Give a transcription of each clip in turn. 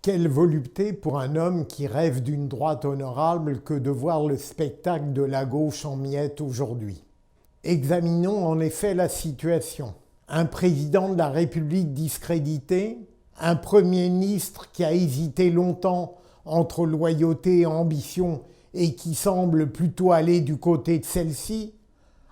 Quelle volupté pour un homme qui rêve d'une droite honorable que de voir le spectacle de la gauche en miettes aujourd'hui. Examinons en effet la situation. Un président de la République discrédité, un Premier ministre qui a hésité longtemps entre loyauté et ambition et qui semble plutôt aller du côté de celle-ci,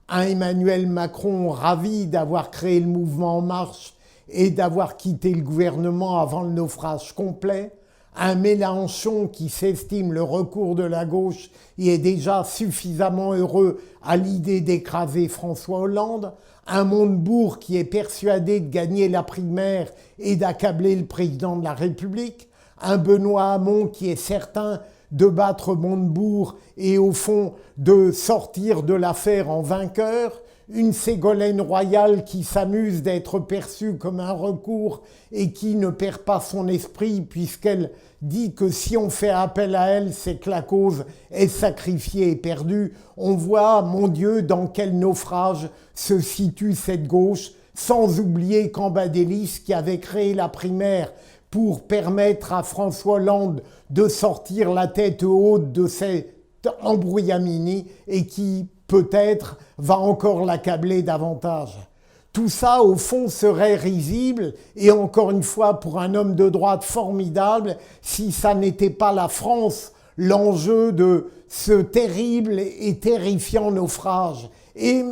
un Emmanuel Macron ravi d'avoir créé le mouvement En Marche et d'avoir quitté le gouvernement avant le naufrage complet, un Mélenchon qui s'estime le recours de la gauche et est déjà suffisamment heureux à l'idée d'écraser François Hollande, un Montebourg qui est persuadé de gagner la primaire et d'accabler le président de la République, un Benoît Hamon qui est certain de battre Montebourg et au fond de sortir de l'affaire en vainqueur, une Ségolène Royal qui s'amuse d'être perçue comme un recours et qui ne perd pas son esprit puisqu'elle dit que si on fait appel à elle, c'est que la cause est sacrifiée et perdue. On voit, mon Dieu, dans quel naufrage se situe cette gauche, sans oublier Cambadélis qui avait créé la primaire pour permettre à François Hollande de sortir la tête haute de cet embrouillamini et qui peut-être va encore l'accabler davantage. Tout ça, au fond, serait risible, et encore une fois, pour un homme de droite formidable, si ça n'était pas la France, l'enjeu de ce terrible et terrifiant naufrage. Et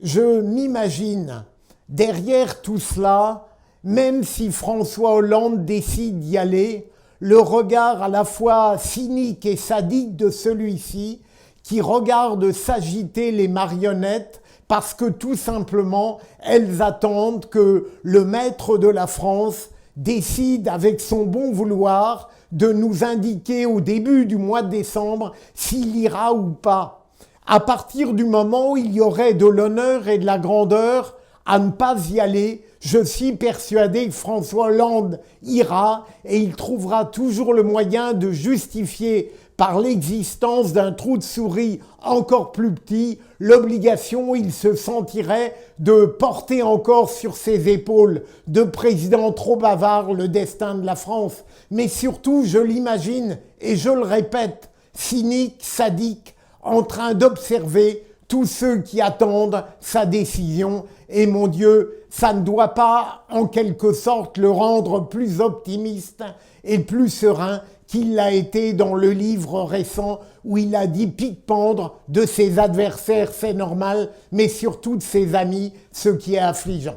je m'imagine, derrière tout cela, même si François Hollande décide d'y aller, le regard à la fois cynique et sadique de celui-ci, qui regarde s'agiter les marionnettes parce que tout simplement, elles attendent que le maître de la France décide avec son bon vouloir de nous indiquer au début du mois de décembre s'il ira ou pas. À partir du moment où il y aurait de l'honneur et de la grandeur à ne pas y aller, je suis persuadé que François Hollande ira et il trouvera toujours le moyen de justifier par l'existence d'un trou de souris encore plus petit, l'obligation où il se sentirait de porter encore sur ses épaules de président trop bavard le destin de la France. Mais surtout, je l'imagine, et je le répète, cynique, sadique, en train d'observer tous ceux qui attendent sa décision. Et mon Dieu, ça ne doit pas, en quelque sorte, le rendre plus optimiste et plus serein qu'il l'a été dans le livre récent où il a dit pique-pendre de ses adversaires, c'est normal, mais surtout de ses amis, ce qui est affligeant.